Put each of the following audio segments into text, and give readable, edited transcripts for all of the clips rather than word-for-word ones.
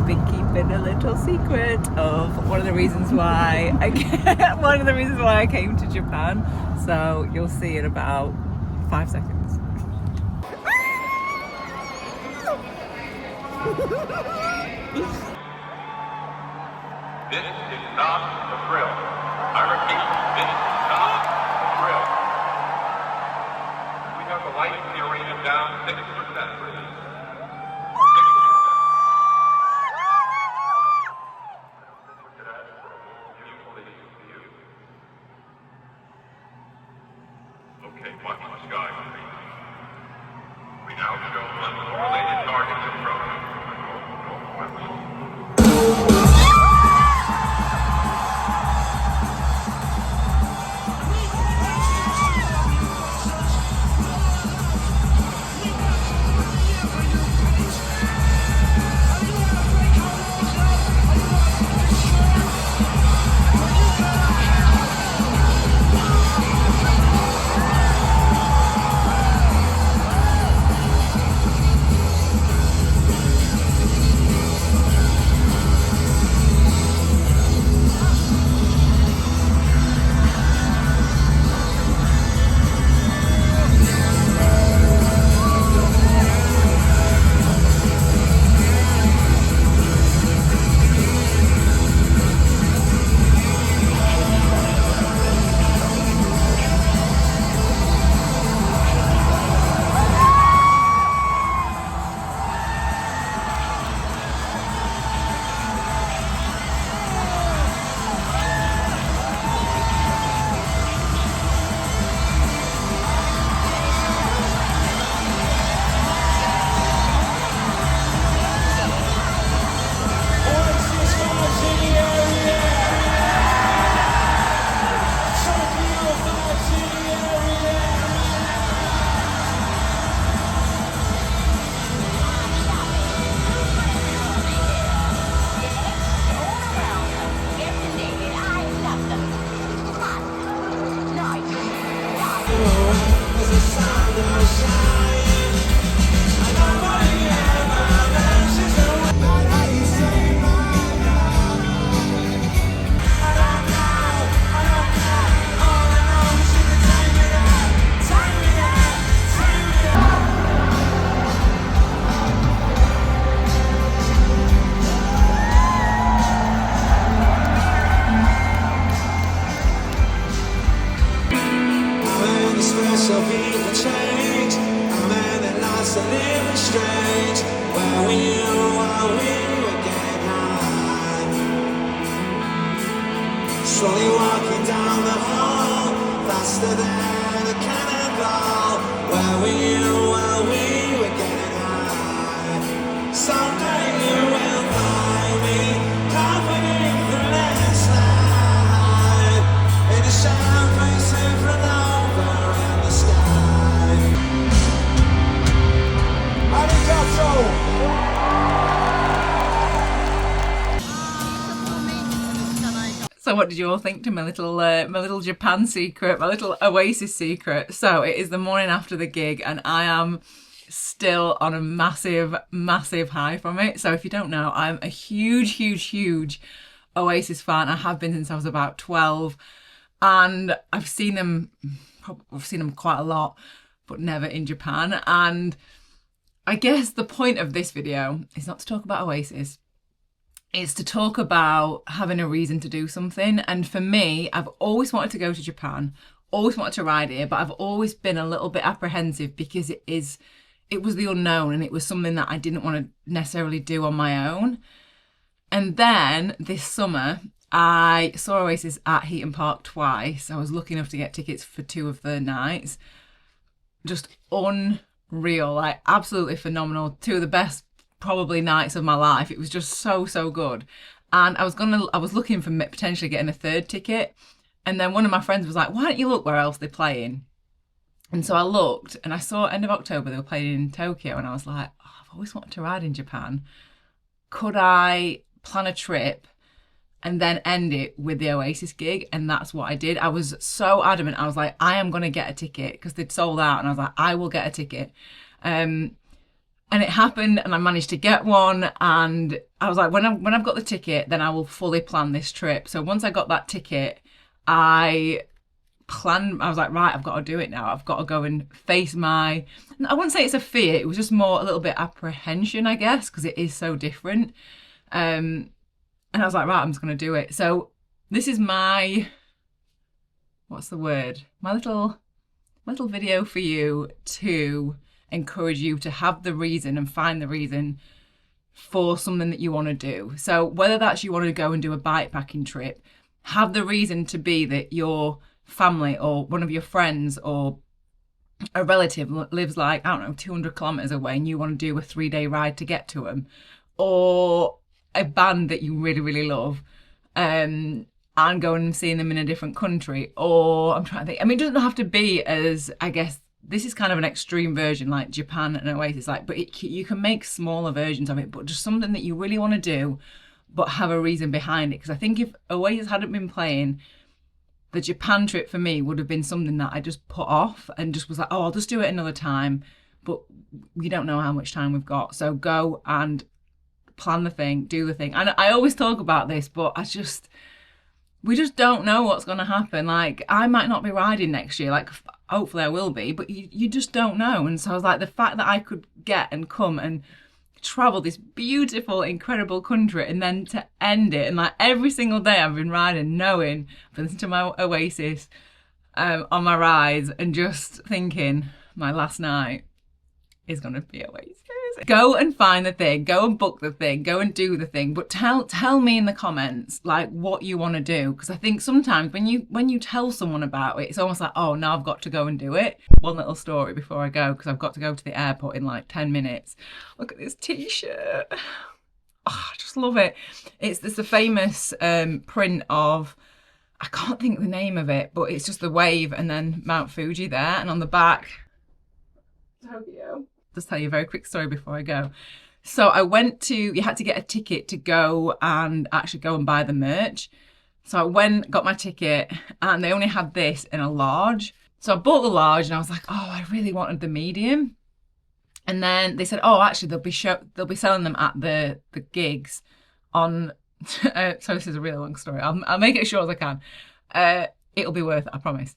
been keeping a little secret of one of the reasons why I came to Japan. So you'll see in about 5 seconds. This is not a drill. I repeat, this is not a drill. We have the light in the arena down 6%, please. 6%. Okay, watch the sky, please. We now show uncorrelated targets approaching northwest. So people change, a man that likes to live in strange. While we were getting high, slowly walking down the hall, faster than a cannonball. While we were getting high, someday you will find me confident the last night in the champagne supernova. So what did you all think to my little Japan secret, my little Oasis secret? So it is the morning after the gig and I am still on a massive high from it. So if you don't know, I'm a huge Oasis fan. I have been since I was about 12 and I've seen them quite a lot, but never in Japan. And I guess the point of this video is not to talk about Oasis. It's to talk about having a reason to do something. And for me, I've always wanted to go to Japan, always wanted to ride here, but I've always been a little bit apprehensive because it was the unknown and it was something that I didn't want to necessarily do on my own. And then this summer, I saw Oasis at Heaton Park twice. I was lucky enough to get tickets for 2 of the nights. Just unreal, like absolutely phenomenal. 2 of the best probably nights of my life. It was just so good. And I was looking for potentially getting a 3rd ticket. And then one of my friends was like, why don't you look where else they're playing? And so I looked and I saw end of October they were playing in Tokyo and I was like, oh, I've always wanted to ride in Japan. Could I plan a trip and then end it with the Oasis gig? And that's what I did. I was so adamant. I was like, I am going to get a ticket because they'd sold out and I was like, I will get a ticket. And it happened, and I managed to get one. And I was like, when I've got the ticket, then I will fully plan this trip. So once I got that ticket, I was like, right, I've got to do it now. I've got to go and face I wouldn't say it's a fear. It was just more a little bit apprehension, I guess, because it is so different. And I was like, right, I'm just going to do it. So this is my little video for you to encourage you to have the reason and find the reason for something that you want to do. So whether that's you want to go and do a bikepacking trip, have the reason to be that your family or one of your friends or a relative lives like, I don't know, 200 kilometers away and you want to do a 3-day ride to get to them, or a band that you really, really love, and going and seeing them in a different country, or I'm trying to think, I mean, it doesn't have to be as, I guess, this is kind of an extreme version like Japan and Oasis, like, but you can make smaller versions of it, but just something that you really want to do, but have a reason behind it. Because I think if Oasis hadn't been playing, the Japan trip for me would have been something that I just put off and just was like, oh, I'll just do it another time. But we don't know how much time we've got. So go and plan the thing, do the thing. And I always talk about this, but we just don't know what's going to happen. Like, I might not be riding next year. Like, hopefully I will be, but you just don't know. And so I was like, the fact that I could get and come and travel this beautiful, incredible country, and then to end it, and like every single day I've been riding, knowing I've been listening to my Oasis on my rides, and just thinking my last night is going to be Oasis. Go and find the thing, go and book the thing, go and do the thing, but tell me in the comments like what you want to do, because I think sometimes when you tell someone about it, it's almost like, oh, now I've got to go and do it. One little story before I go, because I've got to go to the airport in like 10 minutes. Look at this t-shirt. Oh, I just love it. It's a famous print of, I can't think the name of it, but it's just the wave and then Mount Fuji there, and on the back, Tokyo. Just tell you a very quick story before I go. So you had to get a ticket to go and actually go and buy the merch. So I went, got my ticket, and they only had this in a large. So I bought the large, and I was like, oh, I really wanted the medium. And then they said, oh, actually they'll be selling them at the gigs on, so this is a really long story. I'll make it as short as I can. It'll be worth it, I promise.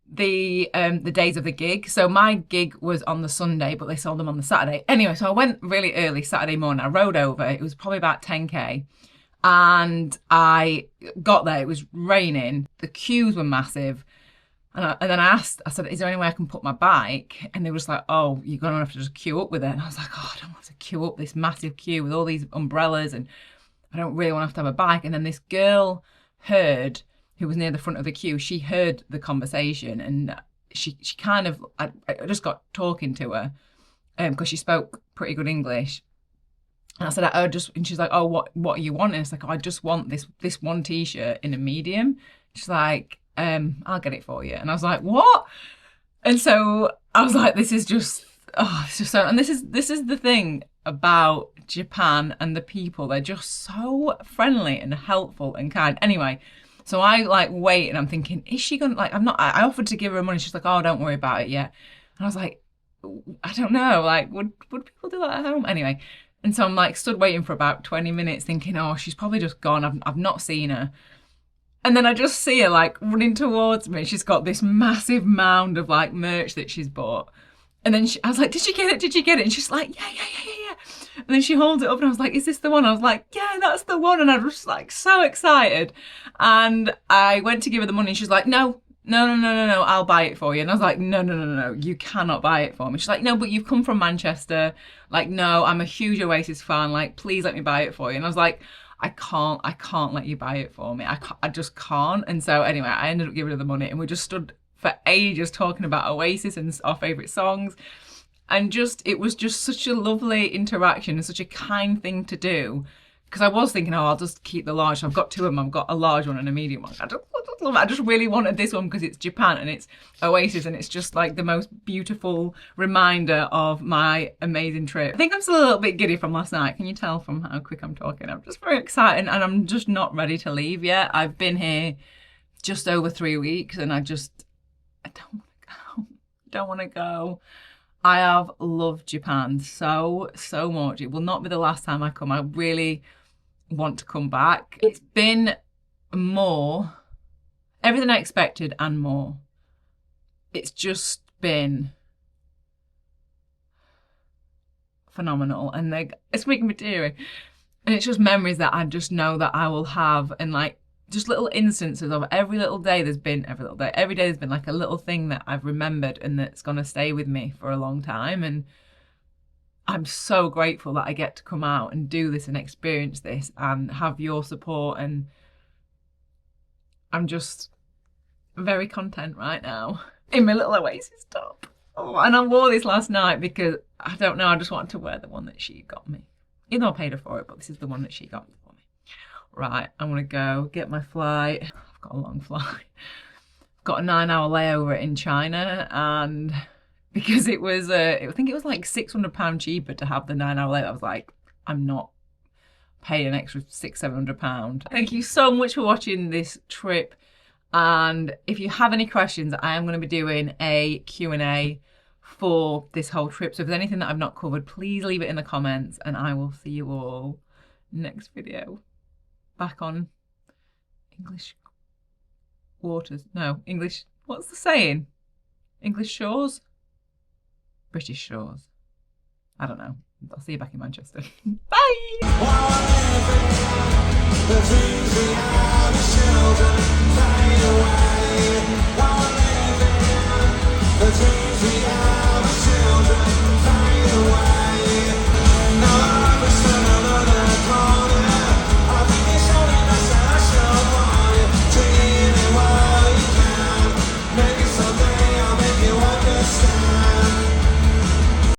The days of the gig. So my gig was on the Sunday, but they sold them on the Saturday. Anyway, so I went really early Saturday morning. I rode over. It was probably about 10k. And I got there. It was raining. The queues were massive. And then I said, is there any way I can put my bike? And they were just like, oh, you're going to have to just queue up with it. And I was like, oh, I don't want to queue up this massive queue with all these umbrellas. And I don't really want to have a bike. And then this girl who was near the front of the queue, she heard the conversation, and she kind of, I just got talking to her because she spoke pretty good English. And I said, and she's like, oh, what are you wanting? It's like, oh, I just want this one t-shirt in a medium. She's like, I'll get it for you. And I was like, what? And so I was like, this is just so, and this is the thing about Japan and the people. They're just so friendly and helpful and kind. Anyway, so I like wait, and I'm thinking, is she gonna, like, I offered to give her money. She's like, oh, don't worry about it yet. And I was like, I don't know, like, would people do that at home? Anyway, and so I'm like stood waiting for about 20 minutes thinking, oh, she's probably just gone. I've not seen her. And then I just see her like running towards me. She's got this massive mound of like merch that she's bought. And then I was like, did you get it? Did you get it? And she's like, yeah. And then she holds it up, and I was like, is this the one? I was like, yeah, that's the one. And I was like so excited. And I went to give her the money, and she's like, no, I'll buy it for you. And I was like, no, you cannot buy it for me. She's like, no, but you've come from Manchester. Like, no, I'm a huge Oasis fan. Like, please let me buy it for you. And I was like, I can't let you buy it for me. I just can't. And so anyway, I ended up giving her the money, and we just stood for ages talking about Oasis and our favourite songs. And it was just such a lovely interaction and such a kind thing to do. Because I was thinking, oh, I'll just keep the large. So I've got two of them. I've got a large one and a medium one. I just really wanted this one because it's Japan and it's Oasis, and it's just like the most beautiful reminder of my amazing trip. I think I'm still a little bit giddy from last night. Can you tell from how quick I'm talking? I'm just very excited, and I'm just not ready to leave yet. I've been here just over 3 weeks, and I don't want to go. I have loved Japan so much. It will not be the last time I come. I really want to come back. It's been more, everything I expected and more. It's just been phenomenal, and it's making me teary. And it's just memories that I just know that I will have, and like just little instances of every day there's been like a little thing that I've remembered and that's going to stay with me for a long time. And I'm so grateful that I get to come out and do this and experience this and have your support, and I'm just very content right now in my little Oasis top. Oh, and I wore this last night because I don't know, I just wanted to wear the one that she got me. Even though I paid her for it, but this is the one that she got for me. Right, I'm gonna go get my flight. I've got a long flight. I've got a 9-hour layover in China, and because it was, I think it was like £600 cheaper to have the 9-hour layover, I was like, I'm not paying an extra £600-700. Thank you so much for watching this trip. And if you have any questions, I am going to be doing a Q&A for this whole trip. So if there's anything that I've not covered, please leave it in the comments, and I will see you all next video. Back on English waters. No, English, what's the saying? English shores? British shores. I don't know. I'll see you back in Manchester. Bye! The dreams we have as children fade away. While we're living, the dreams we have as children fade away.